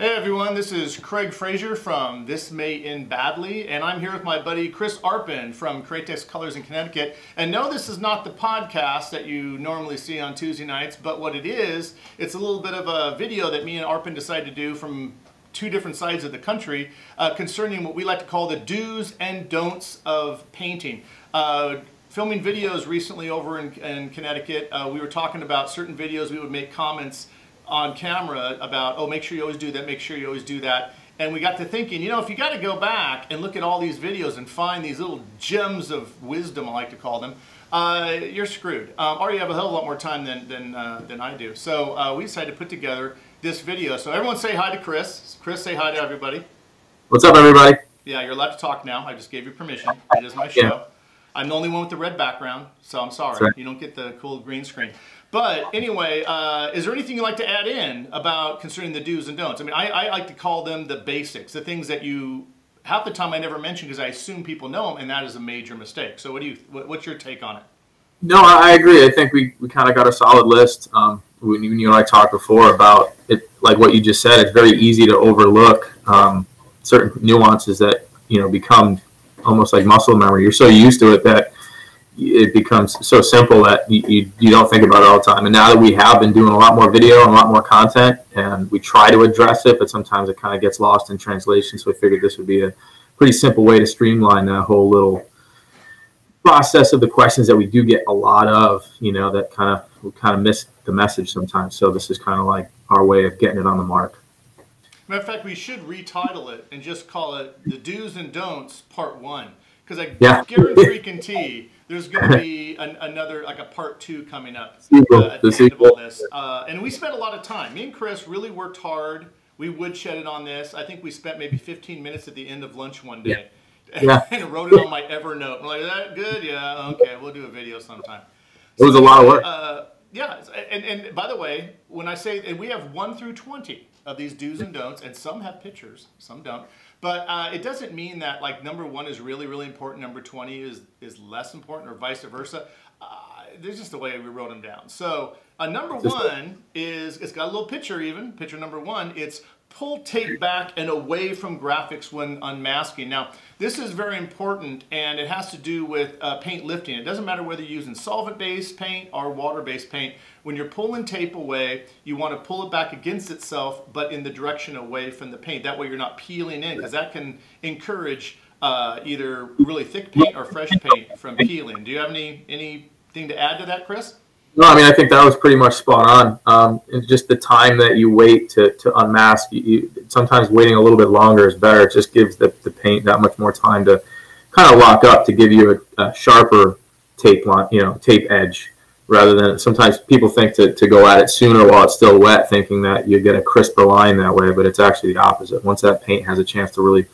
Hey everyone, this is Craig Fraser from This May End Badly, and I'm here with my buddy Chris Arpin from Createx Colors in Connecticut. And no, this is not the podcast that you normally see on Tuesday nights, but what it is, it's a little bit of a video that me and Arpin decided to do from two different sides of the country concerning what we like to call the do's and don'ts of painting. Filming videos recently over in Connecticut, we were talking about certain videos we would make comments on camera about, oh, make sure you always do that, make sure you always do that. And we got to thinking, you know, if you got to go back and look at all these videos and find these little gems of wisdom, I like to call them, you're screwed. Or you have a hell of a lot more time than I do. So we decided to put together this video. So everyone say hi to Chris. Chris, say hi to everybody. What's up, everybody? Yeah, you're allowed to talk now. I just gave you permission. It is my show. Yeah. I'm the only one with the red background, so I'm sorry. Right. You don't get the cool green screen. But anyway, is there anything you'd like to add in about concerning the do's and don'ts? I mean, I like to call them the basics, the things that you, half the time I never mention because I assume people know them, and that is a major mistake. So what's your take on it? No, I agree. I think we kind of got a solid list. When you and I talked before about it, like what you just said, it's very easy to overlook certain nuances that, you know, become almost like muscle memory. You're so used to it that it becomes so simple that you don't think about it all the time. And now that we have been doing a lot more video and a lot more content, and we try to address it, but sometimes it kind of gets lost in translation. So I figured this would be a pretty simple way to streamline that whole little process of the questions that we do get a lot of, you know, that we kind of miss the message sometimes. So this is kind of like our way of getting it on the mark. Matter of fact, we should retitle it and just call it the Do's and Don'ts Part 1. Because I guarantee there's going to be another, like a Part 2 coming up at the end of all this. And we spent a lot of time. Me and Chris really worked hard. We woodshedded on this. I think we spent maybe 15 minutes at the end of lunch one day. Yeah. And wrote it on my Evernote. We're like, that good? Yeah, okay, we'll do a video sometime. It was a lot of work. Yeah, and by the way, when I say, and we have 1 through 20 of these do's and don'ts, and some have pictures, some don't. But it doesn't mean that like number 1 is really, really important, number 20 is less important, or vice versa. There's just the way we wrote them down. So number 1 is, it's got a little picture even, picture number 1, it's pull tape back and away from graphics when unmasking. Now, this is very important, and it has to do with paint lifting. It doesn't matter whether you're using solvent-based paint or water-based paint. When you're pulling tape away, you want to pull it back against itself, but in the direction away from the paint. That way you're not peeling in, because that can encourage either really thick paint or fresh paint from peeling. Do you have anything to add to that, Chris? No, I mean, I think that was pretty much spot on. It's just the time that you wait to unmask. Sometimes waiting a little bit longer is better. It just gives the paint that much more time to kind of lock up, to give you a sharper tape line, tape edge, rather than sometimes people think to go at it sooner while it's still wet, thinking that you get a crisper line that way, but it's actually the opposite. Once that paint has a chance to really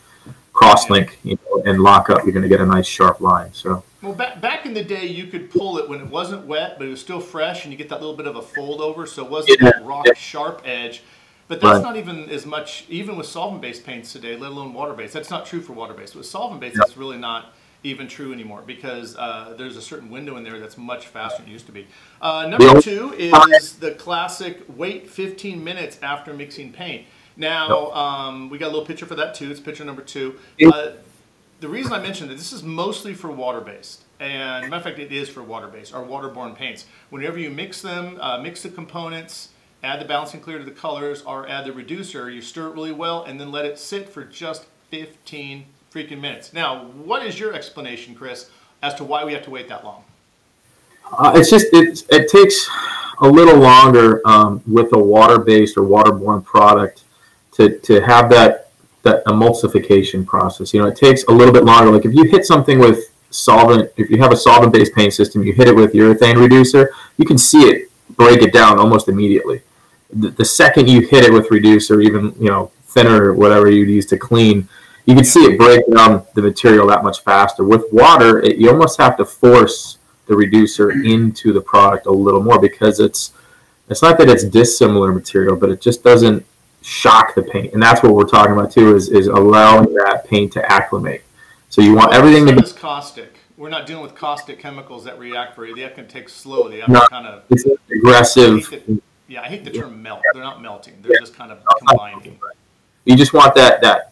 cross-link, and lock up, you're going to get a nice sharp line. So. Well, back in the day, you could pull it when it wasn't wet, but it was still fresh, and you get that little bit of a fold over, so it wasn't that rock sharp edge. But that's not even as much, even with solvent-based paints today, let alone water-based. That's not true for water-based. With solvent-based, it's really not even true anymore, because there's a certain window in there that's much faster than it used to be. Number 2 is the classic wait 15 minutes after mixing paint. Now, we got a little picture for that too. It's picture number 2. The reason I mentioned that this is mostly for water-based, and matter of fact, it is for water-based, or waterborne paints. Whenever you mix them, mix the components, add the balancing clear to the colors, or add the reducer, you stir it really well, and then let it sit for just 15 freaking minutes. Now, what is your explanation, Chris, as to why we have to wait that long? It takes a little longer with a water-based or waterborne product to have that emulsification process. It takes a little bit longer. Like if you hit something with solvent, if you have a solvent-based paint system, you hit it with urethane reducer, you can see it break it down almost immediately. The second you hit it with reducer, even thinner or whatever you'd use to clean, you can see it break down the material that much faster. With water, you almost have to force the reducer into the product a little more, because it's not that it's dissimilar material, but it just doesn't shock the paint. And that's what we're talking about too, is allowing that paint to acclimate. So you want everything to be caustic. We're not dealing with caustic chemicals that react very. They have to take slow. They have to kind of. It's aggressive. I hate the term melt. They're not melting. They're just kind of combining. You just want that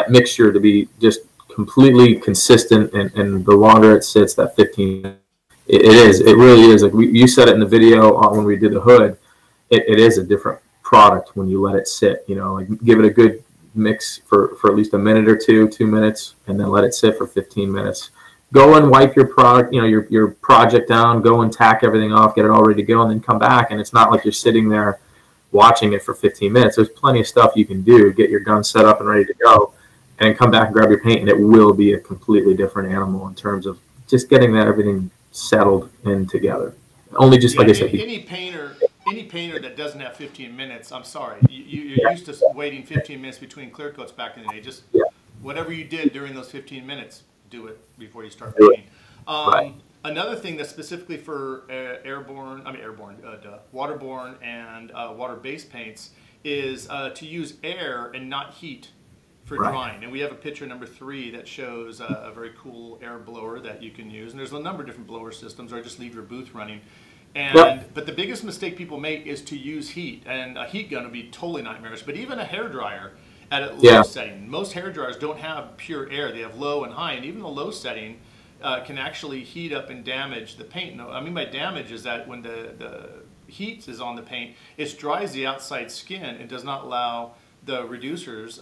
mixture to be just completely consistent, and the longer it sits, that 15, it really is. Like you said it in the video when we did the hood, it is a different product when you let it sit. You know, like give it a good mix for at least a minute or 2 minutes, and then let it sit for 15 minutes. Go and wipe your product, your project down, go and tack everything off, get it all ready to go, and then come back. And it's not like you're sitting there watching it for 15 minutes. There's plenty of stuff you can do. Get your gun set up and ready to go, and then come back and grab your paint, and it will be a completely different animal in terms of just getting that everything settled in together. Only just like I said. Any painter that doesn't have 15 minutes, I'm sorry, you're used to waiting 15 minutes between clear coats back in the day. Just whatever you did during those 15 minutes, do it before you start painting. Right. Another thing that's specifically for waterborne and water-based paints is to use air and not heat for drying. And we have a picture number 3 that shows a very cool air blower that you can use. And there's a number of different blower systems, or just leave your booth running. But the biggest mistake people make is to use heat, and a heat gun would be totally nightmarish. But even a hairdryer at a low setting, most hairdryers don't have pure air; they have low and high, and even the low setting can actually heat up and damage the paint. No, I mean by damage is that when the heat is on the paint, it dries the outside skin and does not allow the reducers,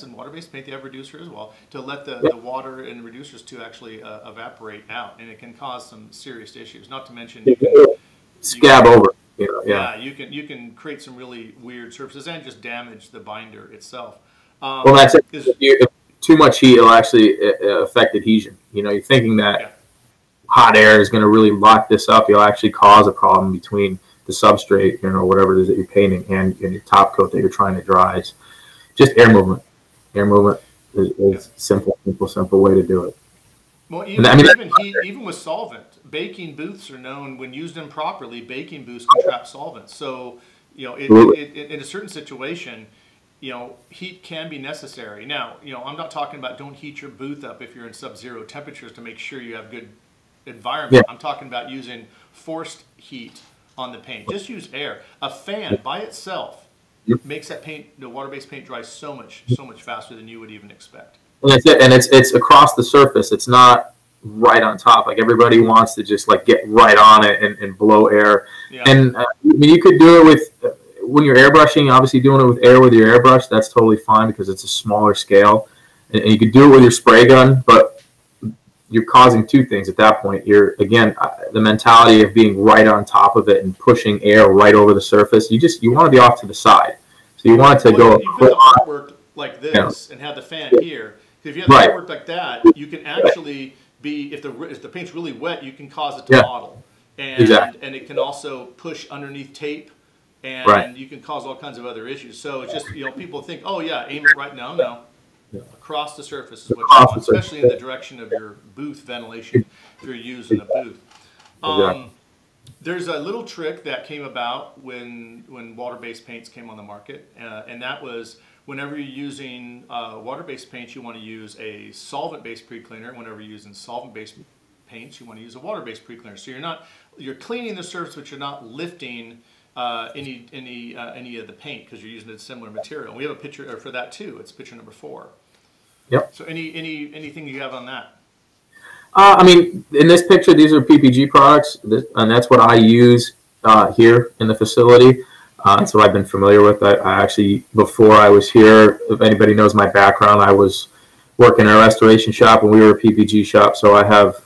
in water-based paint they have reducer as well, to let the water and reducers to actually evaporate out, and it can cause some serious issues. Not to mention you can scab over. You can create some really weird surfaces and just damage the binder itself. Well, that's it. If too much heat, it'll actually affect adhesion. You're thinking that hot air is going to really lock this up. You'll actually cause a problem between the substrate, whatever it is that you're painting, and your top coat that you're trying to dry. It's just air movement. Air movement is simple way to do it. Well, even with solvent, baking booths are known, when used improperly, baking booths can trap solvent. So, in a certain situation, heat can be necessary. Now, I'm not talking about don't heat your booth up if you're in sub-zero temperatures to make sure you have good environment. I'm talking about using forced heat on the paint. Just use air. A fan by itself makes that paint, the water-based paint, dry so much faster than you would even expect. And that's it. And it's across the surface. It's not right on top. Like everybody wants to just like get right on it and blow air. Yeah. And you could do it with when you're airbrushing. Obviously, doing it with air with your airbrush, that's totally fine because it's a smaller scale. And you could do it with your spray gun, but you're causing 2 things at that point. You're, again, the mentality of being right on top of it and pushing air right over the surface. You want to be off to the side. So you want it to go. If you put the artwork like this and have the fan here, if you have the artwork like that, you can actually be, if the paint's really wet, you can cause it to model. And it can also push underneath tape, and you can cause all kinds of other issues. So it's just, people think, oh yeah, aim it right now. No. Across the surface is what you want, especially in the direction of your booth ventilation if you're using a booth. There's a little trick that came about when water-based paints came on the market, and that was whenever you're using water-based paints, you want to use a solvent-based pre-cleaner. Whenever you're using solvent-based paints, you want to use a water-based pre-cleaner. So you're cleaning the surface, but you're not lifting any of the paint because you're using a similar material. We have a picture for that too. It's picture number 4. Yep. So anything you have on that? I mean, in this picture, these are PPG products, and that's what I use here in the facility. That's what I've been familiar with. I actually, before I was here, if anybody knows my background, I was working in a restoration shop, and we were a PPG shop. So I have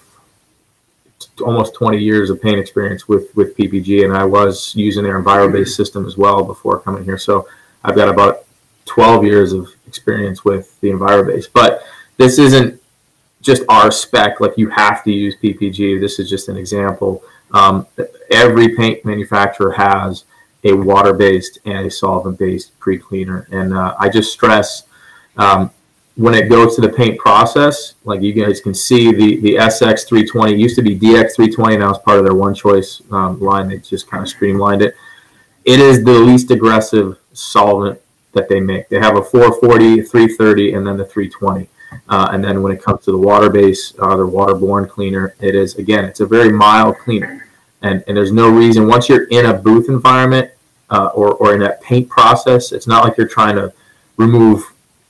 almost 20 years of paint experience with PPG, and I was using their enviro-based system as well before coming here. So I've got about 12 years of experience with the enviro-based. But this isn't just our spec, like you have to use PPG. This is just an example. Every paint manufacturer has a water-based and a solvent-based pre-cleaner. And I just stress when it goes to the paint process, like you guys can see the SX320 used to be DX320, now it's part of their One Choice line. They just kind of streamlined it. It is the least aggressive solvent that they make. They have a 440, 330, and then the 320. And then when it comes to the water-based, their waterborne cleaner, it is, again, it's a very mild cleaner. And there's no reason, once you're in a booth environment, or in that paint process. It's not like you're trying to remove,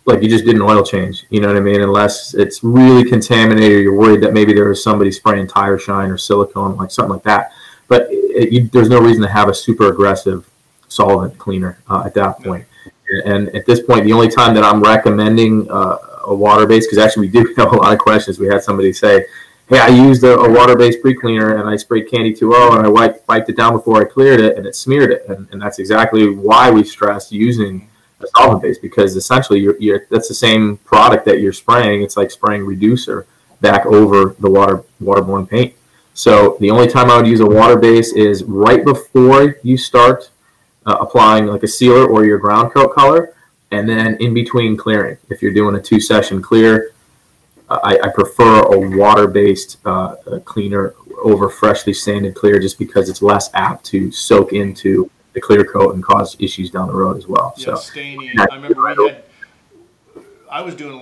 like you just did an oil change, you know what I mean? Unless it's really contaminated, or you're worried that maybe there was somebody spraying tire shine or silicone, like something like that. But there's no reason to have a super aggressive solvent cleaner at that point. And at this point, the only time that I'm recommending a water-based, because actually we do have a lot of questions. We had somebody say, hey, I used a water-based pre-cleaner and I sprayed Candy 2.0 and I wiped it down before I cleared it and it smeared it. And that's exactly why we stress using a solvent-based, because essentially that's the same product that you're spraying. It's like spraying reducer back over the waterborne paint. So the only time I would use a water-based is right before you start applying like a sealer or your ground coat color, and then in between clearing. If you're doing a 2-session clear, I prefer a water-based cleaner over freshly sanded clear, just because it's less apt to soak into the clear coat and cause issues down the road as well. Yeah, so staining. I remember I was doing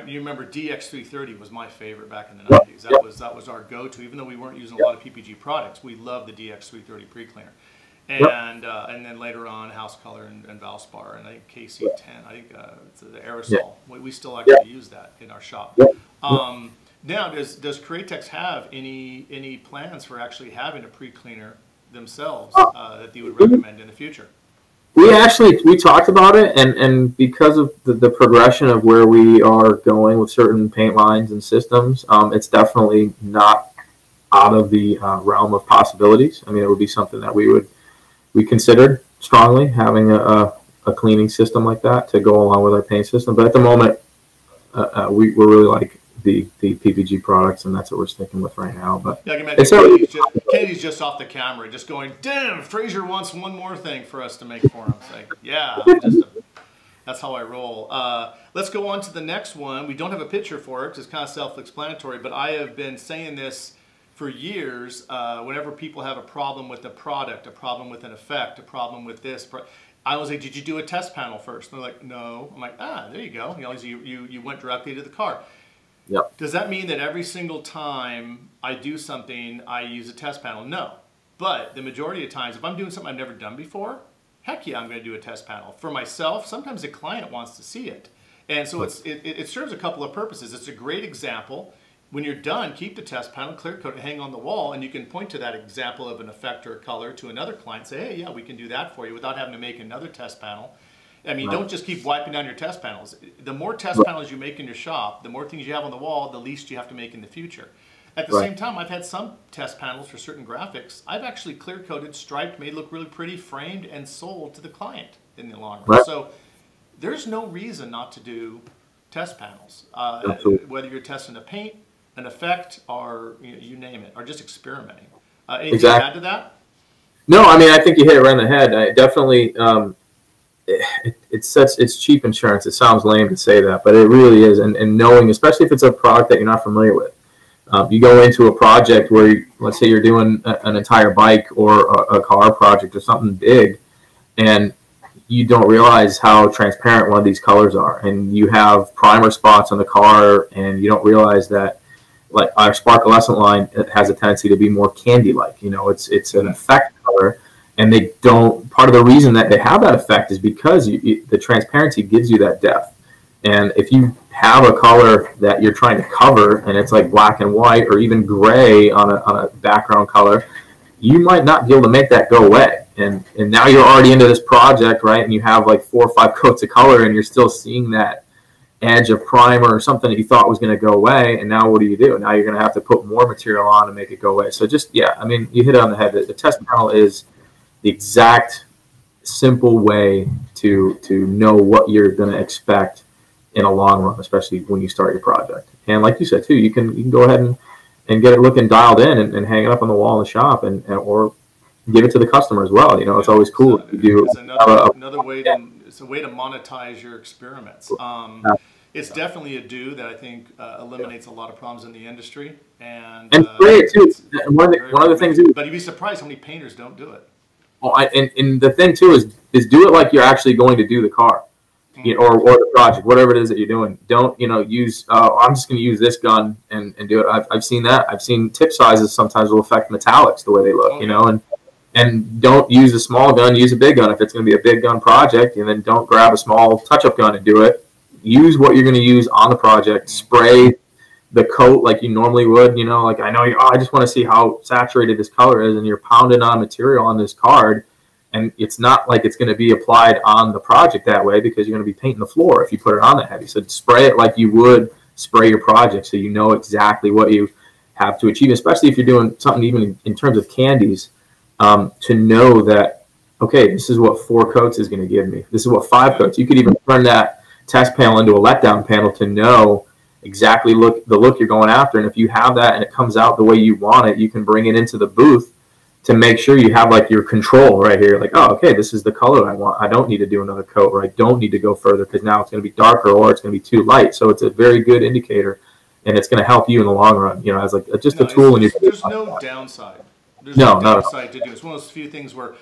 you remember DX330 was my favorite back in the 90s. That was our go-to. Even though we weren't using a lot of PPG products, we loved the DX330 pre-cleaner. And then later on, House Color and Valspar, and I think KC10. I think it's the aerosol. We still actually use that in our shop. Now, does Createx have any plans for actually having a pre-cleaner themselves that you would recommend in the future? We talked about it, and because of the progression of where we are going with certain paint lines and systems, it's definitely not out of the realm of possibilities. I mean, it would be something that we considered strongly, having a cleaning system like that to go along with our paint system. But at the moment, we really like the PPG products, and that's what we're sticking with right now. But yeah, I can imagine Kennedy's just off the camera, just going, "Damn, Fraser wants one more thing for us to make for him." It's like, yeah, that's how I roll. Let's go on to the next one. We don't have a picture for it because it's kind of self-explanatory, but I have been saying this for years. Whenever people have a problem with a product, a problem with an effect, a problem with this, I was like, "Did you do a test panel first?" And they're like, "No." I'm like, there you go. You went directly to the car. Yep. Does that mean that every single time I do something, I use a test panel? No. But the majority of times, if I'm doing something I've never done before, heck yeah, I'm going to do a test panel. For myself, sometimes the client wants to see it. And so it serves a couple of purposes. It's a great example. When you're done, keep the test panel, clear coat it, hang on the wall, and you can point to that example of an effect or a color to another client and say, hey, yeah, we can do that for you without having to make another test panel. I mean, don't just keep wiping down your test panels. The more test panels you make in your shop, the more things you have on the wall, the least you have to make in the future. At the same time, I've had some test panels for certain graphics. I've actually clear coated, striped, made look really pretty, framed, and sold to the client in the long run. So there's no reason not to do test panels, whether you're testing a paint, an effect, or you name it, or just experimenting. Anything to add to that? No, I mean, I think you hit it right in the head. I definitely. It's cheap insurance. It sounds lame to say that, but it really is. And knowing, especially if it's a product that you're not familiar with, you go into a project where, let's say you're doing an entire bike or a car project or something big, and you don't realize how transparent one of these colors are, and you have primer spots on the car, and you don't realize that, like our sparklescent line, it has a tendency to be more candy-like. It's an effect color. And they don't. Part of the reason that they have that effect is because the transparency gives you that depth. And if you have a color that you're trying to cover, and it's like black and white or even gray on a background color, you might not be able to make that go away. And now you're already into this project, right? And you have like 4 or 5 coats of color, and you're still seeing that edge of primer or something that you thought was going to go away. And now what do? Now you're going to have to put more material on to make it go away. So I mean, you hit it on the head. The test panel is the exact simple way to know what you're going to expect in a long run, especially when you start your project. And like you said too, you can go ahead and get it looking dialed in and hang it up on the wall in the shop, or give it to the customer as well. It's always cool. It's another way it's a way to monetize your experiments. It's definitely a do that I think eliminates a lot of problems in the industry, and great too. One of the things, but you'd be surprised how many painters don't do it. And the thing too is do it like you're actually going to do the car, or the project, whatever it is that you're doing. Don't use I'm just going to use this gun and do it. I've seen that. I've seen tip sizes sometimes will affect metallics the way they look, And don't use a small gun, use a big gun if it's going to be a big gun project, and then don't grab a small touch-up gun and do it. Use what you're going to use on the project. Spray the coat like you normally would, you know, like I know I just want to see how saturated this color is, and you're pounding on material on this card, and it's not like it's going to be applied on the project that way because you're going to be painting the floor if you put it on that heavy. So spray it like you would spray your project so you know exactly what you have to achieve, especially if you're doing something even in terms of candies, to know that, okay, this is what 4 coats is going to give me. This is what 5 coats. You could even turn that test panel into a letdown panel to know exactly the look you're going after. And if you have that and it comes out the way you want it, you can bring it into the booth to make sure you have like your control right here. Like, oh, okay, this is the color I want. I don't need to do another coat, or I don't need to go further because now it's going to be darker or it's going to be too light. So it's a very good indicator, and it's going to help you in the long run, you know, as like just a tool. There's no downside. There's no downside to do it. It's one of those few things where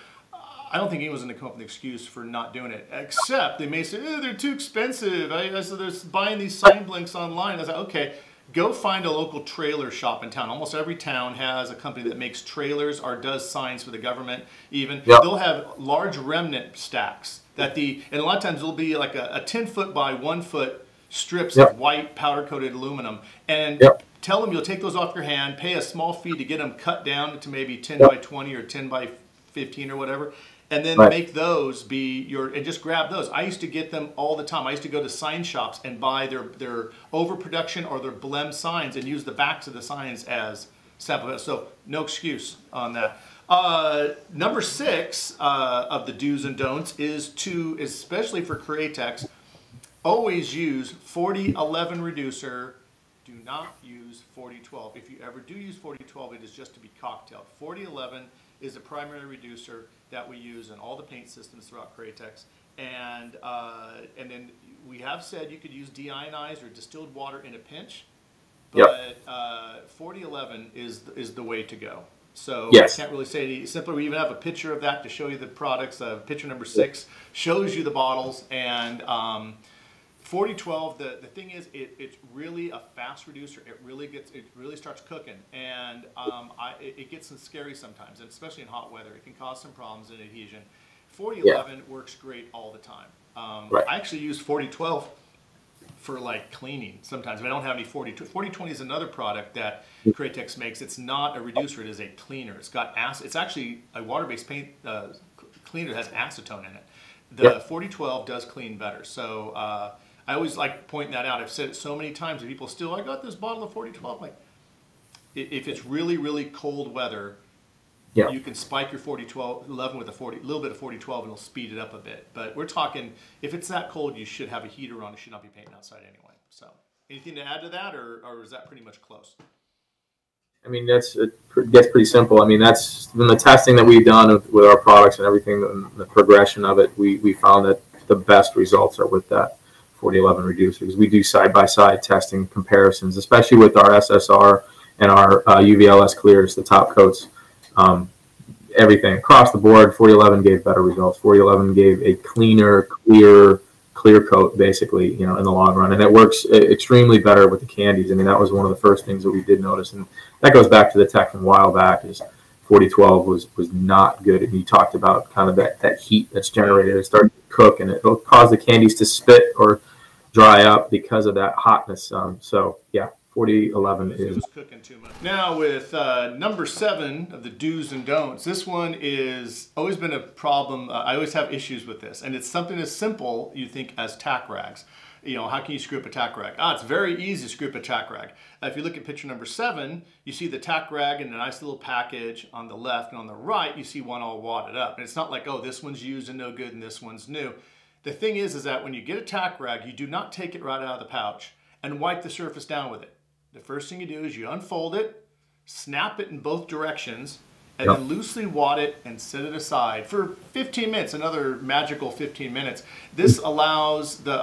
I don't think anyone's going to come up with an excuse for not doing it, except they may say, oh, they're too expensive. So they're buying these sign blinks online. I was like, okay, go find a local trailer shop in town. Almost every town has a company that makes trailers or does signs for the government even. Yep. They'll have large remnant stacks and a lot of times it'll be like a 10-foot by 1-foot strips of white powder-coated aluminum. And tell them you'll take those off your hand, pay a small fee to get them cut down to maybe 10 by 20 or 10 by 15 or whatever. And then make those be and just grab those. I used to get them all the time. I used to go to sign shops and buy their overproduction or their blem signs and use the backs of the signs as sample. So no excuse on that. Number 6 of the do's and don'ts is to, especially for Createx, always use 4011 reducer. Do not use 4012. If you ever do use 4012, it is just to be cocktailed. 4011 is a primary reducer that we use in all the paint systems throughout Createx. And then we have said you could use deionized or distilled water in a pinch, but 4011 is the way to go. So I can't really say any simpler. We even have a picture of that to show you the products. Picture number 6 shows you the bottles. And 4012, the thing is, it's really a fast reducer. It really starts cooking, and it gets scary sometimes, and especially in hot weather. It can cause some problems in adhesion. 4011 works great all the time. I actually use 4012 for like cleaning sometimes. If I don't have any 4020. 4020 is another product that Createx makes. It's not a reducer. It is a cleaner. It's got acid. It's actually a water-based paint cleaner that has acetone in it. The 4012 does clean better. So I always like pointing that out. I've said it so many times, and people still, I got this bottle of 4012. Like, if it's really, really cold weather, you can spike your 4011 with a little bit of 4012, and it'll speed it up a bit. But we're talking, if it's that cold, you should have a heater on. You should not be painting outside anyway. So, anything to add to that, or is that pretty much close? I mean, it gets pretty simple. I mean, that's in the testing that we've done with our products and everything, the progression of it, we found that the best results are with that 4011 reducers. We do side-by-side testing comparisons, especially with our SSR and our UVLS clears, the top coats. Everything across the board, 4011 gave better results. 4011 gave a cleaner, clear coat, basically, you know, in the long run, and it works extremely better with the candies. I mean, that was one of the first things that we did notice, and that goes back to the tech from a while back. Is 4012 was not good, and you talked about kind of that heat that's generated. It started to cook, and it'll cause the candies to spit or dry up because of that hotness. So yeah, 4011 is cooking too much. Now with number 7 of the do's and don'ts, this one is always been a problem. I always have issues with this, and it's something as simple, you think, as tack rags. You know, how can you screw up a tack rag? It's very easy to screw up a tack rag. If you look at picture number 7, you see the tack rag in a nice little package on the left, and on the right you see one all wadded up. And it's not like, oh, this one's used and no good and this one's new. The thing is that when you get a tack rag, you do not take it right out of the pouch and wipe the surface down with it. The first thing you do is you unfold it, snap it in both directions, and then loosely wad it and set it aside for 15 minutes, another magical 15 minutes. This allows the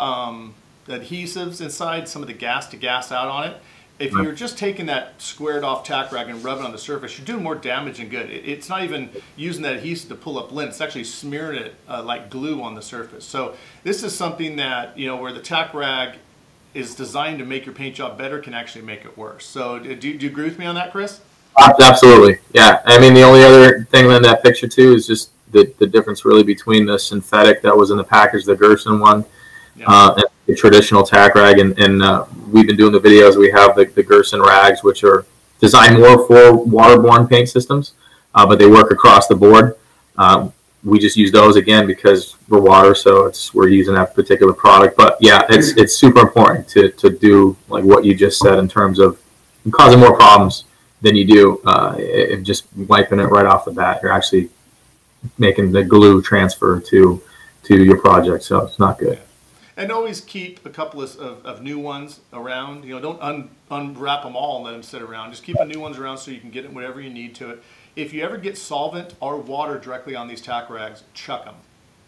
adhesives inside, some of the gas to gas out on it. If you're just taking that squared off tack rag and rubbing it on the surface, you're doing more damage than good. It's not even using that adhesive to pull up lint. It's actually smearing it like glue on the surface. So this is something that, you know, where the tack rag is designed to make your paint job better, can actually make it worse. So do you agree with me on that, Chris? Absolutely, yeah. I mean, the only other thing in that picture too is just the difference really between the synthetic that was in the package, the Gerson one, and the traditional tack rag. And we've been doing the videos. We have the Gerson rags, which are designed more for waterborne paint systems, but they work across the board. We just use those again because we're water, so we're using that particular product. But yeah, it's super important to do like what you just said in terms of causing more problems than you do just wiping it right off the bat. You're actually making the glue transfer to your project, so it's not good. And always keep a couple of new ones around. You know, don't unwrap them all and let them sit around. Just keep the new ones around so you can get it whatever you need to it. If you ever get solvent or water directly on these tack rags, chuck them.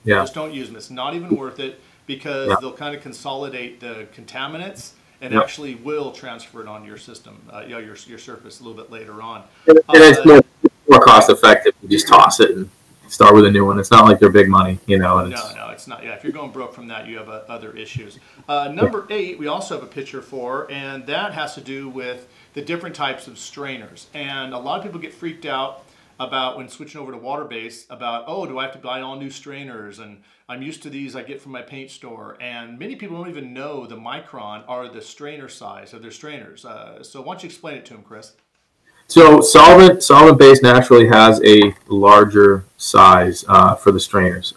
Yeah. Just don't use them. It's not even worth it because they'll kind of consolidate the contaminants and actually will transfer it on your system, your surface a little bit later on. And it's more cost effective to just toss it and start with a new one. It's not like they're big money, you know. And no, it's not. Yeah, if you're going broke from that, you have other issues. Number 8, we also have a picture for, and that has to do with the different types of strainers. And a lot of people get freaked out about when switching over to water-based about, oh, do I have to buy all new strainers? And I'm used to these I get from my paint store. And many people don't even know the micron or the strainer size of their strainers. So why don't you explain it to them, Chris? So solvent-based naturally has a larger size for the strainers.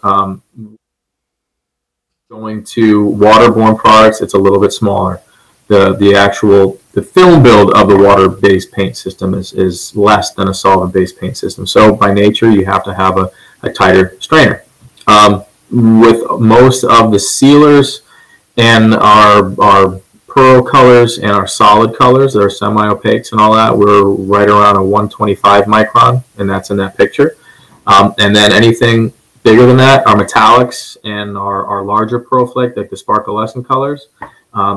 Going to waterborne products, it's a little bit smaller. The film build of the water-based paint system is less than a solvent-based paint system. So by nature, you have to have a tighter strainer. With most of the sealers and our pearl colors and our solid colors that are semi-opaques and all that, we're right around a 125 micron, and that's in that picture. And then anything bigger than that, our metallics and our larger pearl flake, like the sparklescent colors,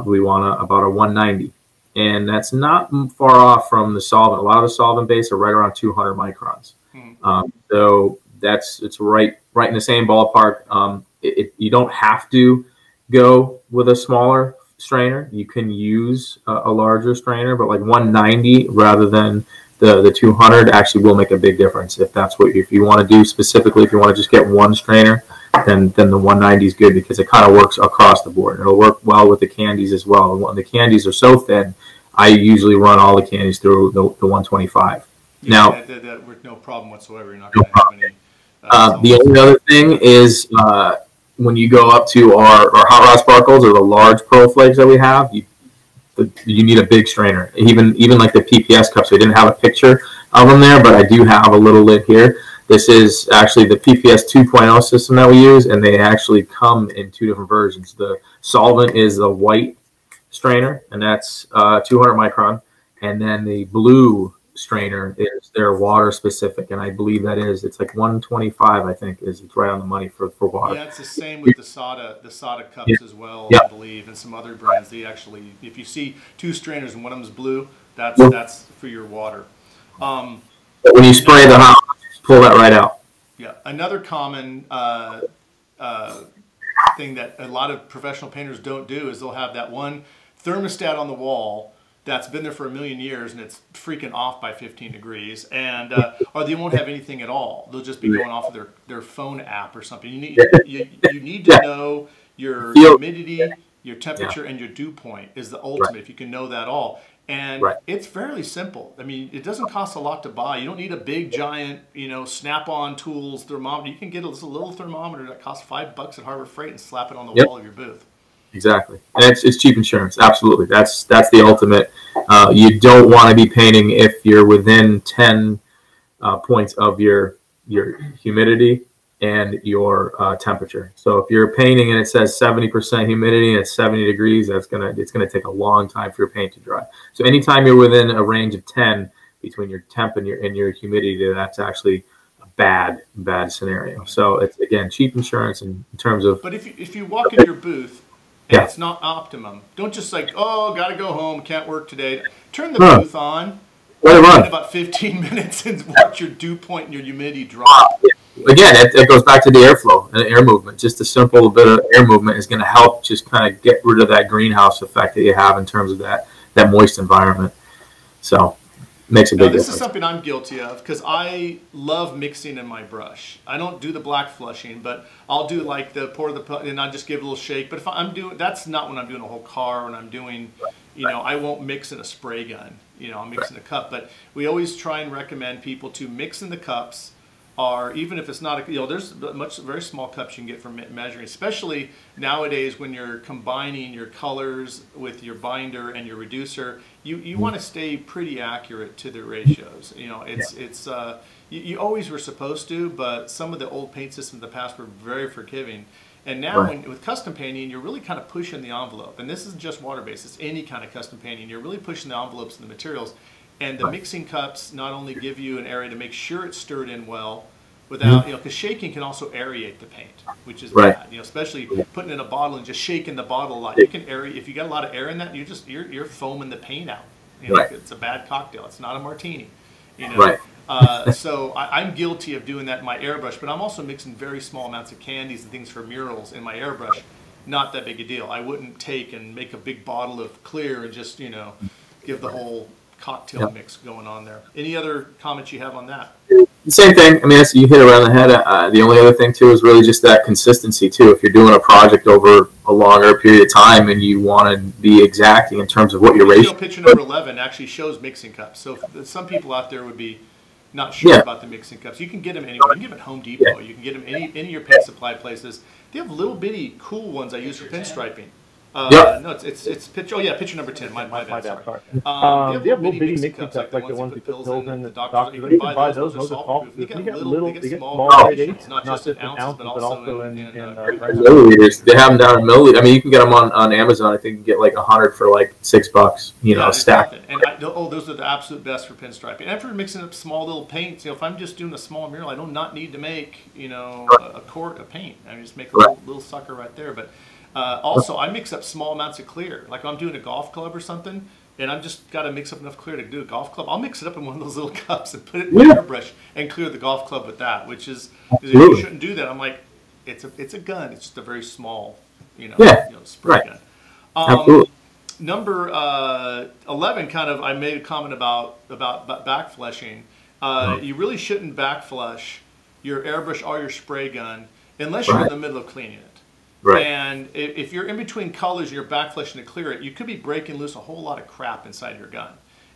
we want about a 190. And that's not far off from the solvent. A lot of the solvent base are right around 200 microns. So it's right in the same ballpark. You don't have to go with a smaller strainer. You can use a larger strainer, but like 190 rather than the 200 actually will make a big difference. If you want to do specifically, if you want to just get one strainer, then the 190 is good because it kind of works across the board. It'll work well with the candies as well. When the candies are so thin, I usually run all the candies through the 125. Yeah, now, that with no problem whatsoever. You're not going to have any. The only other thing is when you go up to our hot rod sparkles or the large pearl flakes that we have, you need a big strainer. Even like the PPS cups, we didn't have a picture of them there, but I do have a little lid here. This is actually the PPS 2.0 system that we use, and they actually come in 2 different versions. The solvent is the white strainer, and that's 200 micron, and then the blue strainer is their water specific, and I believe it's like 125. I think it's right on the money for water. Yeah, it's the same with the soda cups as well. I believe, and some other brands. They actually, if you see 2 strainers and one of them is blue, that's for your water. When you spray the hot, pull that right out. Yeah, another common thing that a lot of professional painters don't do is they'll have that one thermostat on the wall that's been there for a million years and it's freaking off by 15 degrees, and or they won't have anything at all. They'll just be going off of their phone app or something. You need to know your humidity, your temperature, and your dew point is the ultimate. If you can know that all. And it's fairly simple. I mean, it doesn't cost a lot to buy. You don't need a big, giant, Snap-on tools thermometer. You can get a little thermometer that costs $5 at Harbor Freight and slap it on the wall of your booth. Exactly, and it's cheap insurance. Absolutely, that's the ultimate. You don't want to be painting if you're within 10 points of your humidity and your temperature. So if you're painting and it says 70% humidity and it's 70 degrees, it's gonna take a long time for your paint to dry. So anytime you're within a range of 10 between your temp and your humidity, that's actually a bad scenario. So it's, again, cheap insurance in terms of. But if you walk in your booth and it's not optimum, don't just like, oh, gotta go home, can't work today. Turn the booth on. Let it run. In about 15 minutes and watch your dew point and your humidity drop. Again, it goes back to the airflow and the air movement. Just a simple bit of air movement is going to help just kind of get rid of that greenhouse effect that you have in terms of that moist environment. So, makes a Now, big this difference. is something I'm guilty of because I love mixing in my brush. I don't do the black flushing, but I'll do like the pour the, and I just give it a little shake. But if I'm doing, that's not when I'm doing a whole car. When I'm doing, you know, I won't mix in a spray gun. You know, I'll mix in a cup. But we always try and recommend people to mix in the cups, or even if it's not, you know, there's very small cups you can get for measuring, especially nowadays when you're combining your colors with your binder and your reducer. You want to stay pretty accurate to the ratios. You know, you always were supposed to, but some of the old paint systems in the past were very forgiving. And now with custom painting, you're really kind of pushing the envelope. And this isn't just water-based, it's any kind of custom painting. You're really pushing the envelopes and the materials. And the mixing cups not only give you an area to make sure it's stirred in well, without, you know, because shaking can also aerate the paint, which is bad. You know, especially putting in a bottle and just shaking the bottle a lot. You can aerate, if you got a lot of air in that, you're foaming the paint out. You know, it's a bad cocktail. It's not a martini. You know. So I'm guilty of doing that in my airbrush, but I'm also mixing very small amounts of candies and things for murals in my airbrush. Not that big a deal. I wouldn't take and make a big bottle of clear and just, you know, give the whole cocktail mix going on there. Any other comments you have on that? Same thing. I mean, you hit it around the head. The only other thing too is really just that consistency too. If you're doing a project over a longer period of time and you want to be exacting in terms of what your ratio. Picture number 11 actually shows mixing cups. So some people out there would be not sure about the mixing cups. You can get them anywhere. You can get them at Home Depot. You can get them any of your paint supply places. They have little bitty cool ones I use for pinstriping. No, it's picture. Oh yeah, picture number 10. My bad. Sorry. They have little bitty mixing cups like the ones you put pills in. The doctors, you can buy those. Those are salt proof. They get small gradations, not just in ounces, but also in milliliters. They have them down in milliliters. I mean, you can get them on Amazon. I think you can get like 100 for like $6. You know, stacked. And those are the absolute best for pinstriping. And after mixing up small little paints, you know, if I'm just doing a small mural, I do not need to make, you know, a quart of paint. I just make a little sucker right there. But also, I mix up small amounts of clear. Like I'm doing a golf club or something, and I've just got to mix up enough clear to do a golf club. I'll mix it up in one of those little cups and put it in my airbrush and clear the golf club with that, which is, you shouldn't do that. I'm like, it's a gun. It's just a very small, you know, spray gun. Number 11, kind of, I made a comment about back flushing. You really shouldn't back flush your airbrush or your spray gun unless you're in the middle of cleaning it. And if you're in between colors and you're back flushing to clear it, you could be breaking loose a whole lot of crap inside your gun.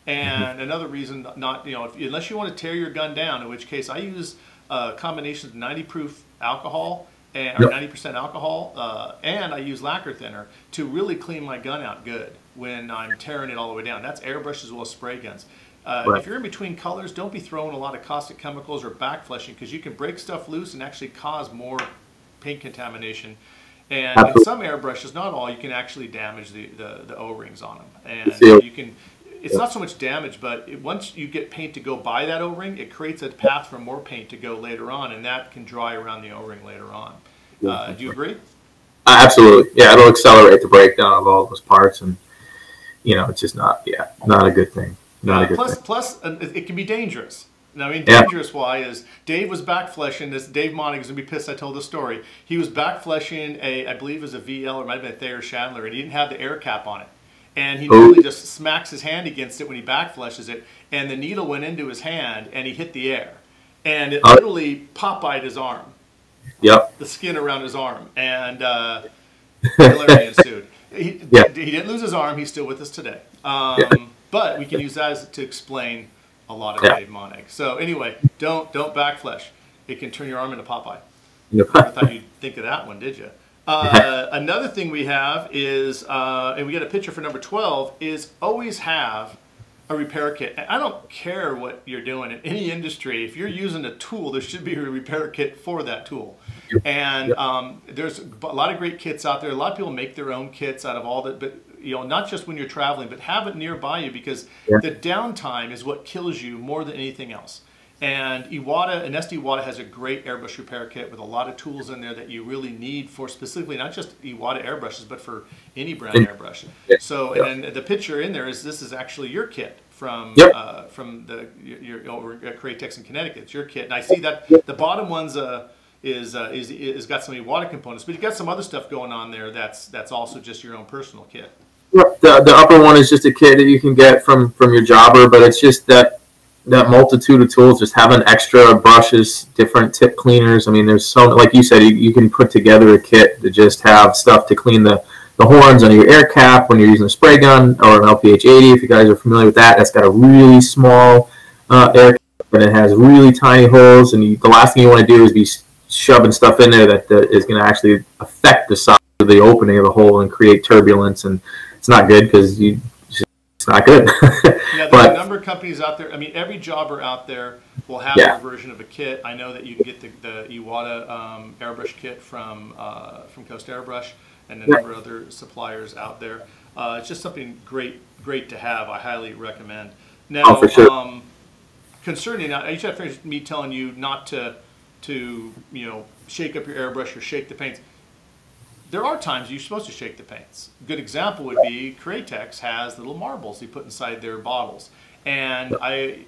And another reason not, you know, unless you want to tear your gun down, in which case I use combinations of 90 proof alcohol and or 90% alcohol, and I use lacquer thinner to really clean my gun out good when I'm tearing it all the way down. That's airbrush as well as spray guns. If you're in between colors, don't be throwing a lot of caustic chemicals or back flushing, because you can break stuff loose and actually cause more paint contamination. And in some airbrushes, not all, you can actually damage the O-rings on them. And you can, it's not so much damage, but once you get paint to go by that O-ring, it creates a path for more paint to go later on, and that can dry around the O-ring later on. Do you agree? Absolutely. Yeah, it'll accelerate the breakdown of all those parts, and you know, it's just not a good thing. Not a good thing. Plus, it can be dangerous. I mean, dangerous why is Dave was back fleshing this. Dave Monning is going to be pissed I told the story. He was back fleshing I believe it was a VL or it might have been a Thayer Chandler, and he didn't have the air cap on it. And he normally just smacks his hand against it when he back fleshes it, and the needle went into his hand and he hit the air. And it literally Popeyed his arm. The skin around his arm. And hilarity ensued. He didn't lose his arm. He's still with us today. But we can use that to explain a lot of Dave Monning. So anyway, don't backflesh. It can turn your arm into Popeye. I thought you'd think of that one, did you? Another thing we have is, and we got a picture for number 12, is always have a repair kit. And I don't care what you're doing in any industry. If you're using a tool, there should be a repair kit for that tool. And there's a lot of great kits out there. A lot of people make their own kits out of all that, but you know, not just when you're traveling, but have it nearby you, because the downtime is what kills you more than anything else. And Nest Iwata has a great airbrush repair kit with a lot of tools in there that you really need for specifically not just Iwata airbrushes, but for any brand airbrush. So, and then the picture in there is, this is actually your kit from your over at Createx in Connecticut. It's your kit, and I see that the bottom one's is got some Iwata components, but you got some other stuff going on there that's also just your own personal kit. The upper one is just a kit that you can get from your jobber, but it's just that that multitude of tools, just having extra brushes, different tip cleaners. I mean, there's so, like you said, you can put together a kit to just have stuff to clean the horns on your air cap when you're using a spray gun or an LPH 80. If you guys are familiar with that, that's got a really small air cap, and it has really tiny holes. And the last thing you want to do is be shoving stuff in there that is going to actually affect the size of the opening of the hole and create turbulence. And it's not good because it's not good. Yeah, there's a number of companies out there. I mean, every jobber out there will have their version of a kit. I know that you can get the Iwata airbrush kit from Coast Airbrush and a number of other suppliers out there. It's just something great to have. I highly recommend. Now, for sure. Concerning, I used to have friends me telling you not to shake up your airbrush or shake the paints. There are times you're supposed to shake the paints. A good example would be Createx has little marbles you put inside their bottles. And how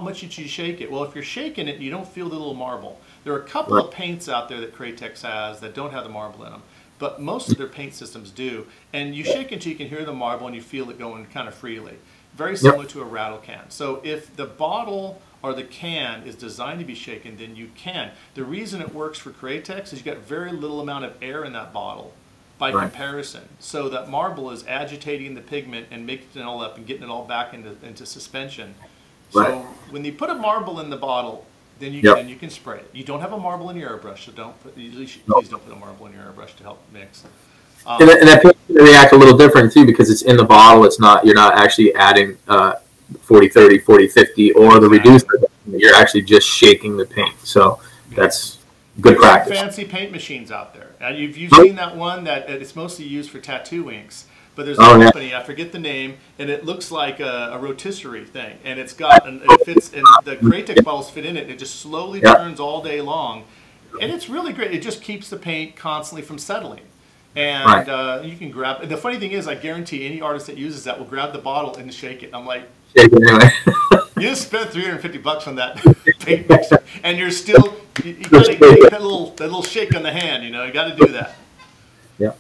much should you shake it? Well, if you're shaking it, you don't feel the little marble. There are a couple of paints out there that Createx has that don't have the marble in them, but most of their paint systems do. And you shake until you can hear the marble and you feel it going kind of freely. Very similar to a rattle can. So if the bottle or the can is designed to be shaken, then you can. The reason it works for Createx is you've got very little amount of air in that bottle by comparison. So that marble is agitating the pigment and making it all up and getting it all back into suspension. So when you put a marble in the bottle, then you can spray it. You don't have a marble in your airbrush, so please don't put a marble in your airbrush to help mix. And that paint can react a little different too because it's in the bottle. You're not actually adding 40-30, 40-50, or the reducer. You're actually just shaking the paint. So that's good practice. Fancy paint machines out there. And you've seen that one that it's mostly used for tattoo inks. But there's a company, I forget the name, and it looks like a rotisserie thing. And it's got, it fits, and the Createx bottles fit in it, and it just slowly turns all day long. And it's really great. It just keeps the paint constantly from settling. And you can grab, and the funny thing is, I guarantee any artist that uses that will grab the bottle and shake it. I'm like, shake it anyway. You just spent $350 on that paint mixer, and you're still, you got to get that little shake on the hand, you got to do that. Yeah.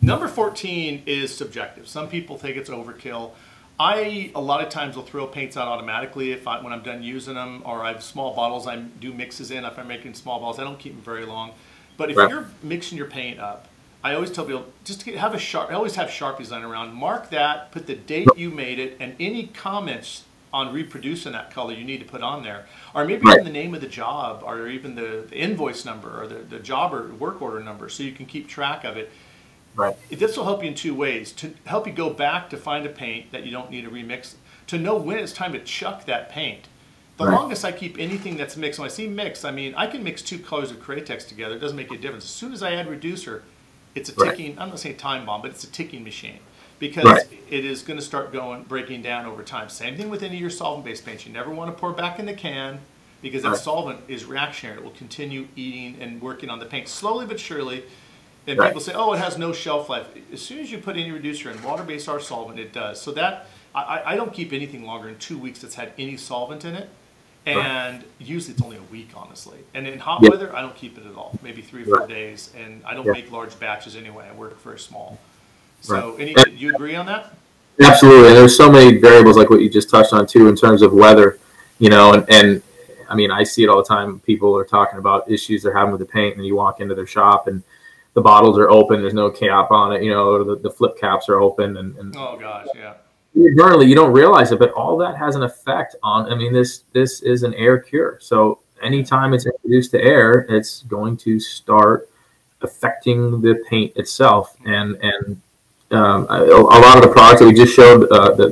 Number 14 is subjective. Some people think it's overkill. A lot of times will throw paints out automatically when I'm done using them, or I have small bottles I do mixes in. If I'm making small bottles, I don't keep them very long. But if you're mixing your paint up, I always tell people just to have I always have Sharpies lying around. Mark that, put the date you made it, and any comments on reproducing that color you need to put on there, or maybe even the name of the job, or even the invoice number, or the job or work order number, so you can keep track of it. This will help you in two ways: to help you go back to find a paint that you don't need to remix, to know when it's time to chuck that paint. The longest I keep anything that's mixed, when I see mix, I mean, I can mix two colors of Createx together. It doesn't make a difference. As soon as I add reducer, it's a ticking, I'm not saying time bomb, but it's a ticking machine. Because it is going to start breaking down over time. Same thing with any of your solvent-based paints. You never want to pour back in the can because that solvent is reactionary. It will continue eating and working on the paint slowly but surely. And people say, oh, it has no shelf life. As soon as you put any reducer in, water-based or solvent, it does. So that, I don't keep anything longer than 2 weeks that's had any solvent in it. And usually it's only a week, honestly. And in hot weather, I don't keep it at all. Maybe 3 or 4 days. And I don't make large batches anyway. I work very small. So do you agree on that? Absolutely. And there's so many variables like what you just touched on, too, in terms of weather. And I mean, I see it all the time. People are talking about issues they're having with the paint, and you walk into their shop, and the bottles are open. There's no cap on it, or the flip caps are open. And oh, gosh, yeah. Normally, you don't realize it, but all that has an effect on, I mean, this is an air cure. So anytime it's introduced to air, it's going to start affecting the paint itself. And a lot of the products that we just showed,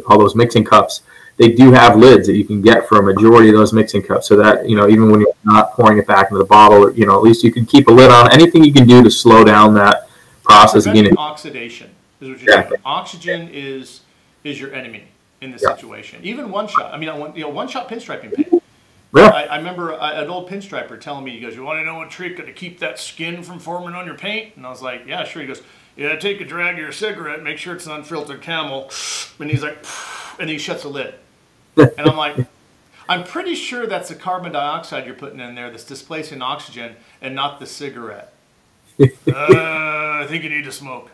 all those mixing cups, they do have lids that you can get for a majority of those mixing cups. So that, even when you're not pouring it back into the bottle, or, at least you can keep a lid on. Anything you can do to slow down that process. Preventing oxidation is what you're doing. Oxygen is your enemy in this situation. Even one-shot. I mean, one-shot pinstriping paint. I remember an old pinstriper telling me, he goes, you want to know a trick to keep that skin from forming on your paint? And I was like, yeah, sure. He goes, yeah, take a drag of your cigarette, make sure it's an unfiltered Camel. And he's like, and he shuts the lid. And I'm like, I'm pretty sure that's the carbon dioxide you're putting in there that's displacing oxygen and not the cigarette. I think you need to smoke.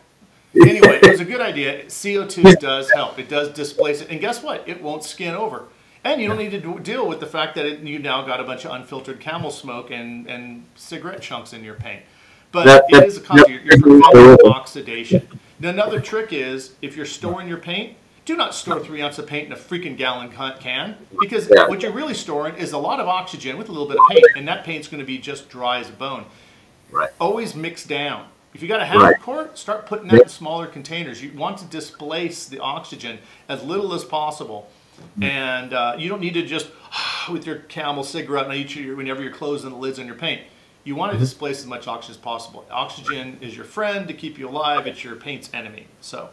Anyway, it was a good idea. CO2 does help. It does displace it. And guess what? It won't skin over. And you don't need to deal with the fact that you now got a bunch of unfiltered camel smoke and cigarette chunks in your paint. But it is a concept. You're preventing oxidation. Now, another trick is, if you're storing your paint, do not store 3 ounces of paint in a freaking gallon can, because what you're really storing is a lot of oxygen with a little bit of paint, and that paint's going to be just dry as a bone. Right. Always mix down. If you got a half quart, start putting that in smaller containers. You want to displace the oxygen as little as possible. And you don't need to just, with your Camel cigarette, whenever you're closing the lids on your paint. You want to displace as much oxygen as possible. Oxygen is your friend to keep you alive. It's your paint's enemy. So,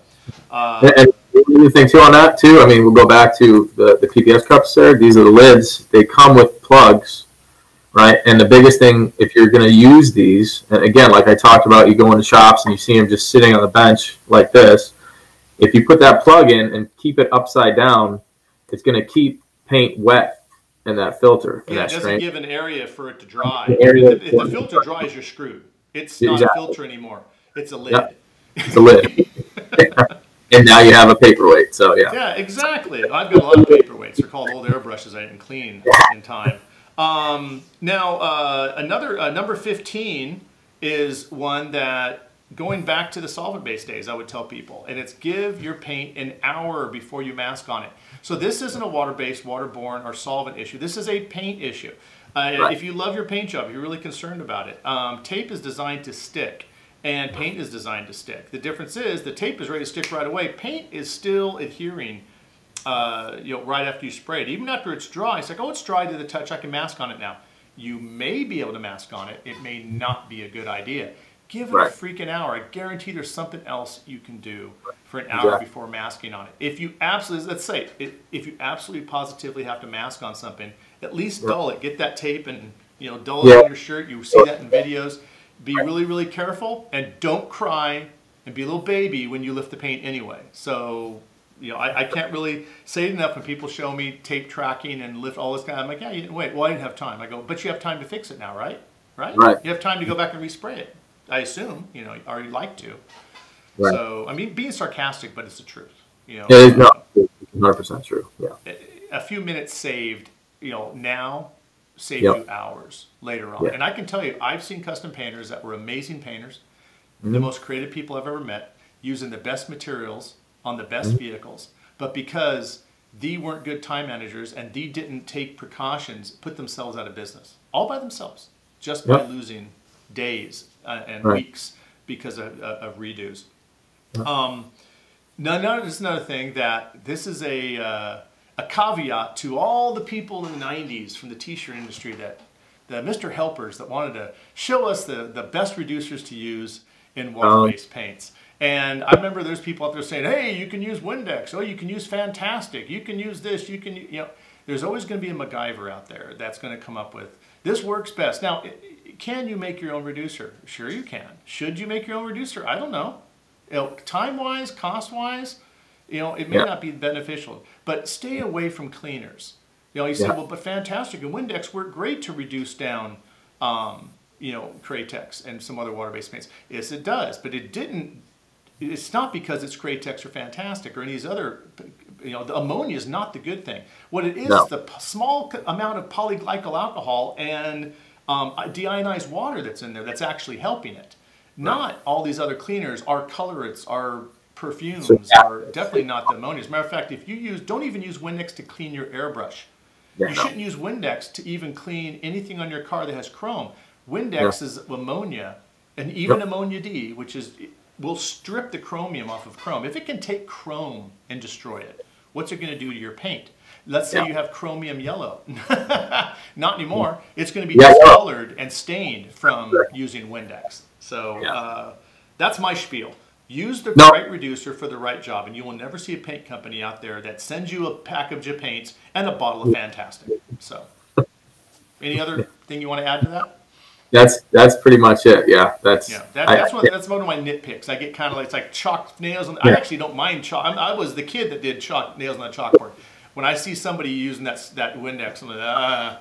and the thing too on that too, I mean, we'll go back to the PPS cups there. These are the lids. They come with plugs, right? And the biggest thing, if you're going to use these, and again, like I talked about, you go into shops and you see them just sitting on the bench like this. If you put that plug in and keep it upside down, it's going to keep paint wet in that filter. Yeah, it doesn't give an area for it to dry. If the filter dries, you're screwed. It's not a filter anymore. It's a lid. Yep. It's a lid. And now you have a paperweight. So yeah. Yeah, exactly. I've got a lot of paperweights. They're called old airbrushes I didn't clean in time. Now, number 15 is one that, going back to the solvent-based days, I would tell people, and it's give your paint an hour before you mask on it. So this isn't a water-based, waterborne, or solvent issue. This is a paint issue. If you love your paint job, you're really concerned about it. Tape is designed to stick, and paint is designed to stick. The difference is the tape is ready to stick right away. Paint is still adhering right after you spray it. Even after it's dry, it's like, oh, it's dry to the touch. I can mask on it now. You may be able to mask on it. It may not be a good idea. Give it a freaking hour. I guarantee there's something else you can do for an hour before masking on it. If you absolutely, let's say, if you absolutely positively have to mask on something, at least dull it. Get that tape and dull it on your shirt. You see that in videos. Be really, really careful, and don't cry and be a little baby when you lift the paint anyway. So, I can't really say it enough when people show me tape tracking and lift all this kind of, I'm like, yeah, you didn't wait. Well, I didn't have time. I go, but you have time to fix it now, right? Right? You have time to go back and respray it. I assume, or you'd like to. Right. So, I mean, being sarcastic, but it's the truth. Yeah, it's not 100% true. Yeah. A few minutes saved, now save you hours later on. Yeah. And I can tell you, I've seen custom painters that were amazing painters, the most creative people I've ever met, using the best materials on the best vehicles. But because they weren't good time managers and they didn't take precautions, put themselves out of business. All by themselves, just by losing days and weeks because of redos. Now, this is another thing that this is a caveat to all the people in the 90s from the t-shirt industry, that the Mr. Helpers that wanted to show us the best reducers to use in water-based paints. And I remember there's people out there saying, hey, you can use Windex, oh, you can use Fantastic, you can use this, you can, there's always going to be a MacGyver out there that's going to come up with, this works best. Now, can you make your own reducer? Sure you can. Should you make your own reducer? I don't know. Time-wise, cost-wise, it may not be beneficial. But stay away from cleaners. You say, well, but Fantastic and Windex work great to reduce down, Createx and some other water-based paints. Yes, it does, but it didn't. It's not because it's Createx or Fantastic or any of these other. The ammonia is not the good thing. What it is the small amount of polyglycol alcohol and deionized water that's in there that's actually helping it. Not all these other cleaners, our colorants, our perfumes are definitely not the ammonia. As a matter of fact, if you don't even use Windex to clean your airbrush. You shouldn't use Windex to even clean anything on your car that has chrome. Windex is ammonia, and even ammonia D, which will strip the chromium off of chrome. If it can take chrome and destroy it, what's it going to do to your paint? Let's say you have chromium yellow. Not anymore. It's going to be discolored and stained from using Windex. So that's my spiel. Use the right reducer for the right job, and you will never see a paint company out there that sends you a package of paints and a bottle of Fantastic. So, any other thing you want to add to that? That's pretty much it. Yeah, that's one of my nitpicks. I get kind of like, it's like chalk nails. I actually don't mind chalk. I was the kid that did chalk nails on the chalkboard. When I see somebody using that Windex, I'm like,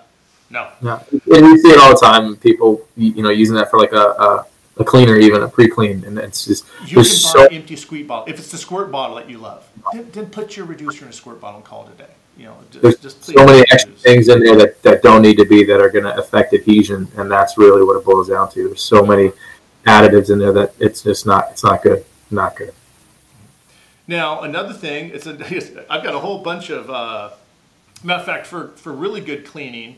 no. And you see it all the time. People, using that for like a a cleaner, even a pre-clean, and it's just you can buy empty squeak bottle if it's the squirt bottle that you love. Then put your reducer in a squirt bottle and call it a day. You know, just please. So many extra things in there that don't need to be, that are going to affect adhesion, and that's really what it boils down to. There's so many additives in there that it's just not. It's not good. Not good. Now another thing, I've got a whole bunch of. Matter of fact, for really good cleaning,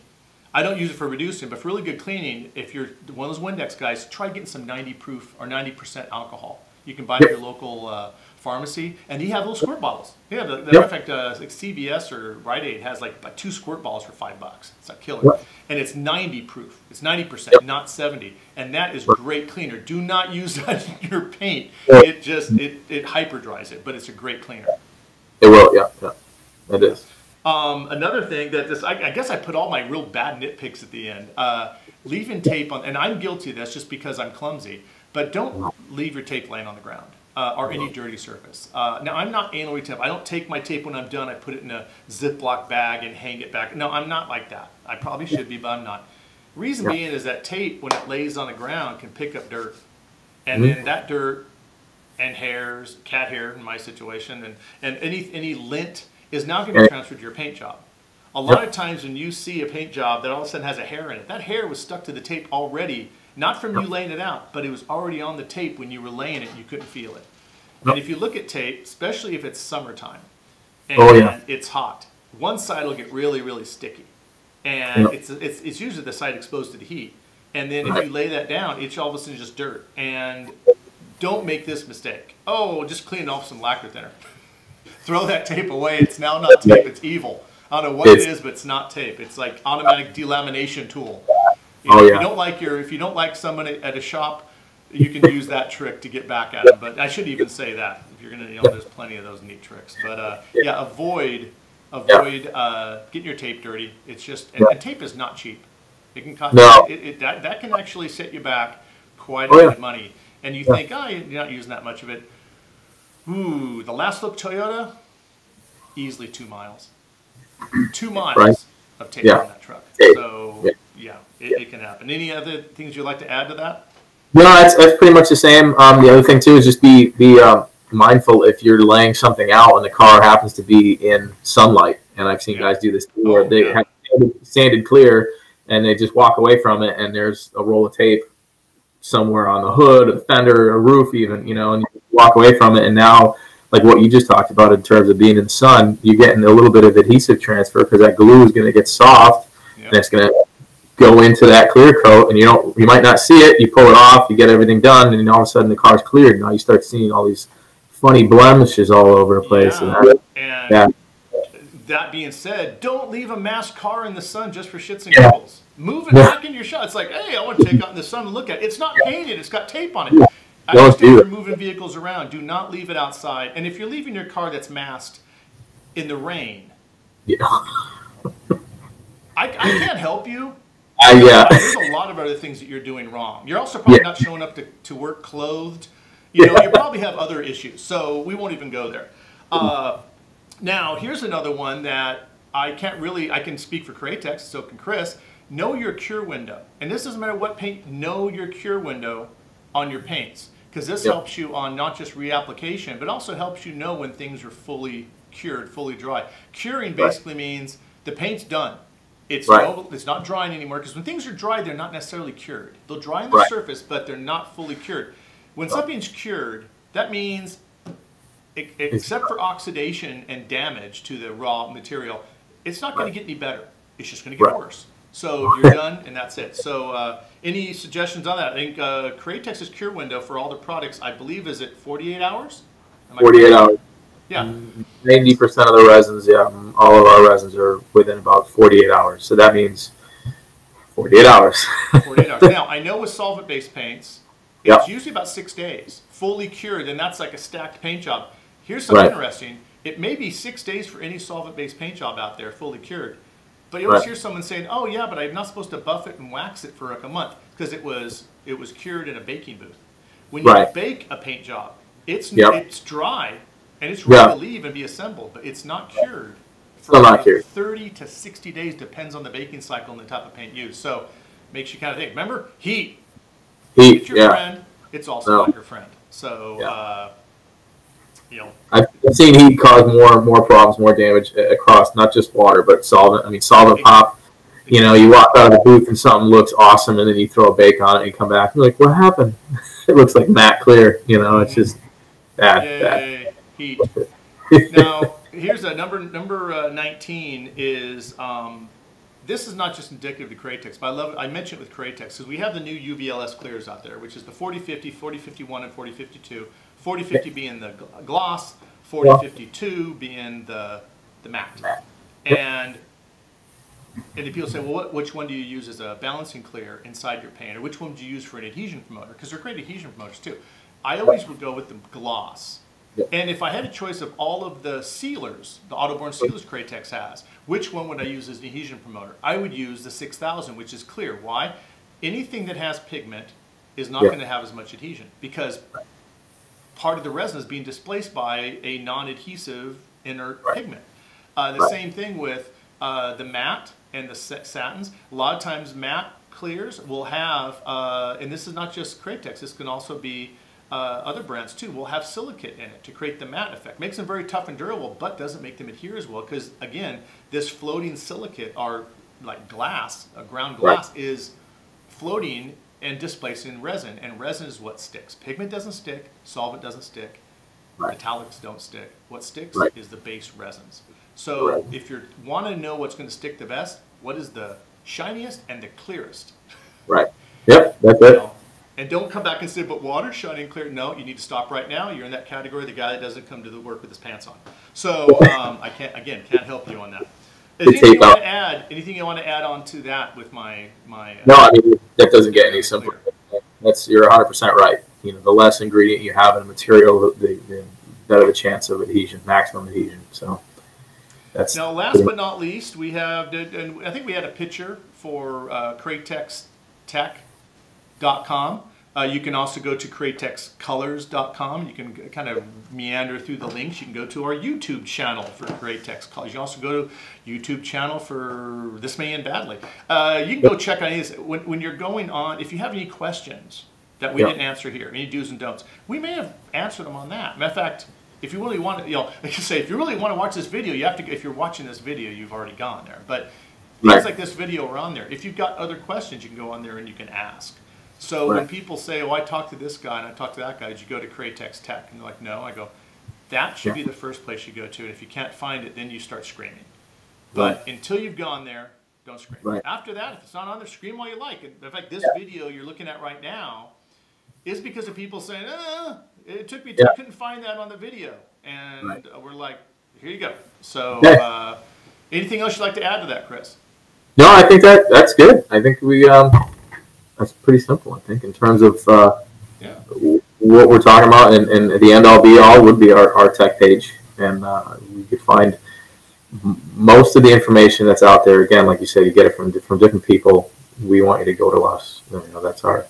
I don't use it for reducing, but for really good cleaning, if you're one of those Windex guys, try getting some 90 proof or 90% alcohol. You can buy it at your local pharmacy, and you have those squirt bottles. Yeah, matter of fact, like CVS or Rite Aid has like 2 squirt bottles for $5. It's a killer, and it's 90 proof. It's 90%, not 70, and that is great cleaner. Do not use that in your paint. It just it hyper dries it, but it's a great cleaner. It will, yeah, it is. Another thing that I guess I put all my real bad nitpicks at the end. Leaving tape on, and I'm guilty of this just because I'm clumsy, but don't leave your tape laying on the ground or any dirty surface. Now, I'm not anal retentive. I don't take my tape when I'm done, I put it in a Ziploc bag and hang it back. No, I'm not like that. I probably should be, but I'm not. Reason being is that tape, when it lays on the ground, can pick up dirt. And then that dirt and hairs, cat hair in my situation, and any lint is now going to be transferred to your paint job. A lot of times when you see a paint job that all of a sudden has a hair in it, that hair was stuck to the tape already, not from you laying it out, but it was already on the tape when you were laying it and you couldn't feel it. And if you look at tape, especially if it's summertime and it's hot, one side will get really, really sticky. And it's usually the side exposed to the heat. And then if you lay that down, it's all of a sudden just dirt. And don't make this mistake. Oh, just clean off some lacquer thinner. Throw that tape away. It's now not tape. It's evil. I don't know what it is, but it's not tape. It's like automatic delamination tool. You know, if you don't like someone at a shop, you can use that trick to get back at them. But I shouldn't even say that. If you're gonna, there's plenty of those neat tricks. But yeah, avoid getting your tape dirty. It's just and tape is not cheap. It can cost that can actually set you back quite a bit of money. And you think, oh, you're not using that much of it. Ooh, the last look Toyota, easily 2 miles. 2 miles of tape on that truck. So yeah, it can happen. Any other things you'd like to add to that? No, that's pretty much the same. The other thing too is just be mindful if you're laying something out and the car happens to be in sunlight. And I've seen guys do this too, where they have sanded clear and they just walk away from it, and there's a roll of tape somewhere on the hood, a fender, a roof, even, and you walk away from it, and now, like what you just talked about in terms of being in the sun, you're getting a little bit of adhesive transfer because that glue is going to get soft, and it's going to go into that clear coat, and you might not see it. You pull it off, you get everything done, and all of a sudden the car's cleared. Now you start seeing all these funny blemishes all over the place. And that being said, don't leave a masked car in the sun just for shits and giggles. Move it back in your shot. It's like, hey, I want to take out in the sun and look at it. It's not painted. It's got tape on it. I understand you're moving vehicles around. Do not leave it outside. And if you're leaving your car that's masked in the rain, I can't help you. There's a lot of other things that you're doing wrong. You're also probably not showing up to work clothed. You probably have other issues. So we won't even go there. Now, here's another one that I can speak for Createx, so can Chris. Know your cure window. And this doesn't matter what paint, know your cure window on your paints. Because this helps you on not just reapplication, but also helps you know when things are fully cured, fully dry. Curing basically means the paint's done. It's not drying anymore, because when things are dry, they're not necessarily cured. They'll dry on the surface, but they're not fully cured. When something's cured, that means, except for oxidation and damage to the raw material, it's not going to get any better. It's just going to get worse. So you're done, and that's it. So any suggestions on that? I think Createx's cure window for all the products, I believe, is at 48 hours? 48 hours. Yeah. 90% of the resins, all of our resins are within about 48 hours. So that means 48 hours. 48 hours. Now, I know with solvent-based paints, it's usually about 6 days, fully cured, and that's like a stacked paint job. Here's something interesting. It may be 6 days for any solvent-based paint job out there, fully cured. But you always hear someone saying, "Oh yeah, but I'm not supposed to buff it and wax it for like a month because it was cured in a baking booth." When you bake a paint job, it's dry and it's ready to leave and be assembled, but it's not cured for 30 to 60 days. Depends on the baking cycle and the type of paint used. So makes you kind of think. Remember, heat. Get your friend, it's also not your friend. So, you know, I've seen heat cause more problems, more damage across not just water, but solvent. I mean, solvent pop. You know, you walk out of the booth and something looks awesome, and then you throw a bake on it and you come back and you're like, what happened? It looks like matte clear. You know, it's just bad. Yay, heat. Now, here's a number 19 is, this is not just indicative of Createx, but I mentioned it with Createx because we have the new UVLS clears out there, which is the 4050, 4051, and 4052. 4050 being the gloss, 4052 being the matte. And people say, well, which one do you use as a balancing clear inside your paint, or which one do you use for an adhesion promoter? Because they're great adhesion promoters too. I always would go with the gloss. And if I had a choice of all of the sealers, the autoborne sealers Createx has, which one would I use as an adhesion promoter? I would use the 6000, which is clear. Why? Anything that has pigment is not going to have as much adhesion because part of the resin is being displaced by a non-adhesive inert pigment. The same thing with the matte and the satins. A lot of times matte clears will have, and this is not just Createx, this can also be other brands too, will have silicate in it to create the matte effect. Makes them very tough and durable, but doesn't make them adhere as well because, again, this floating silicate, or like glass, ground glass, is floating and displacing resin, and resin is what sticks. Pigment doesn't stick, solvent doesn't stick, metallics don't stick. What sticks is the base resins. So if you want to know what's going to stick the best, what is the shiniest and the clearest? Right. Yep, that's it. And don't come back and say, but water's shiny and clear. No, you need to stop right now. You're in that category, the guy that doesn't come to the work with his pants on. So I can't help you on that. Anything you want to add? Anything you want to add on to that with my? No, I mean that doesn't get any simpler. You're 100% right. You know, the less ingredient you have in a material, the better the chance of adhesion, maximum adhesion. So that's now. Last but not least, we have, and I think we had a picture for CreatexTech.com. You can also go to CreatexColors.com. You can kind of meander through the links. You can go to our YouTube channel for Createx Colors. You can also go to YouTube channel for This May End Badly. You can go check on these. When you're going on, if you have any questions that we didn't answer here, any do's and don'ts, we may have answered them on that. Matter of fact, if you really want to, like I say, if you really want to watch this video, you have to. If you're watching this video, you've already gone there. But things like this video are on there. If you've got other questions, you can go on there and you can ask. So when people say, oh, I talked to this guy and I talked to that guy, did you go to Createx Tech? And they're like, no. I go, that should be the first place you go to. And if you can't find it, then you start screaming. But until you've gone there, don't scream. After that, if it's not on there, scream all you like. In fact, this video you're looking at right now is because of people saying, it took me I couldn't find that on the video. And we're like, here you go. So anything else you'd like to add to that, Chris? No, I think that's good. I think we that's pretty simple, I think, in terms of what we're talking about. And the end-all, be-all would be our tech page. And we could find most of the information that's out there. Again, like you said, you get it from different people. We want you to go to us. You know, that's our...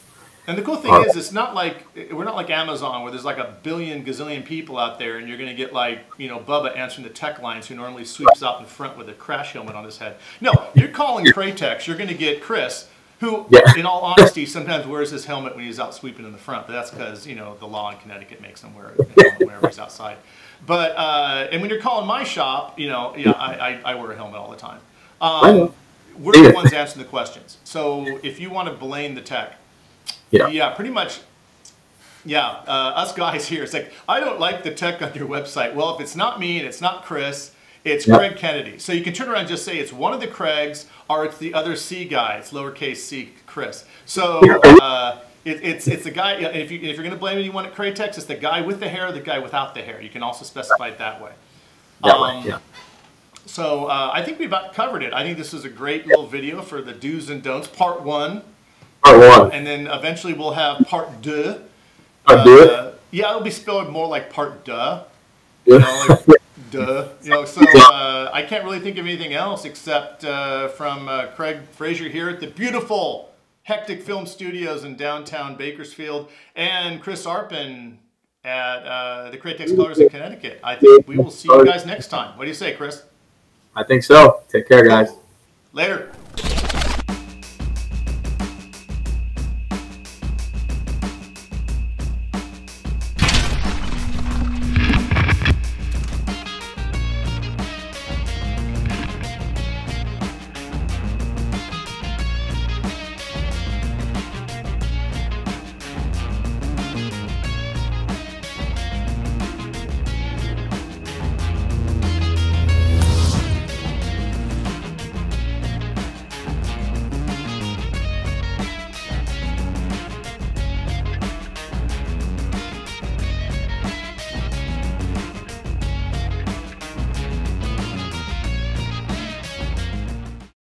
And the cool thing is, it's not like, we're not like Amazon where there's like a billion gazillion people out there and you're going to get like, you know, Bubba answering the tech lines who normally sweeps out in front with a crash helmet on his head. No, you're calling Createx, you're going to get Chris, who, in all honesty, sometimes wears his helmet when he's out sweeping in the front. But that's because, you know, the law in Connecticut makes him wear it whenever he's outside. But, and when you're calling my shop, you know, I wear a helmet all the time. We're the ones answering the questions. So if you want to blame the tech, pretty much, us guys here, it's like, I don't like the tech on your website. Well, if it's not me and it's not Chris, it's Craig Kennedy. So you can turn around and just say it's one of the Craigs or it's the other C guy. It's lowercase c Chris. So it's the guy, if you're going to blame anyone at Createx, it's the guy with the hair or the guy without the hair. You can also specify it that way. So I think we've about covered it. I think this is a great little video for the do's and don'ts, part one. And then eventually we'll have part deux. It'll be spelled more like part duh. You know, like duh. You know, so I can't really think of anything else except from Craig Fraser here at the beautiful Hectic Film Studios in downtown Bakersfield and Chris Arpin at the Createx Colors in Connecticut. I think we will see you guys next time. What do you say, Chris? I think so. Take care, guys. Later.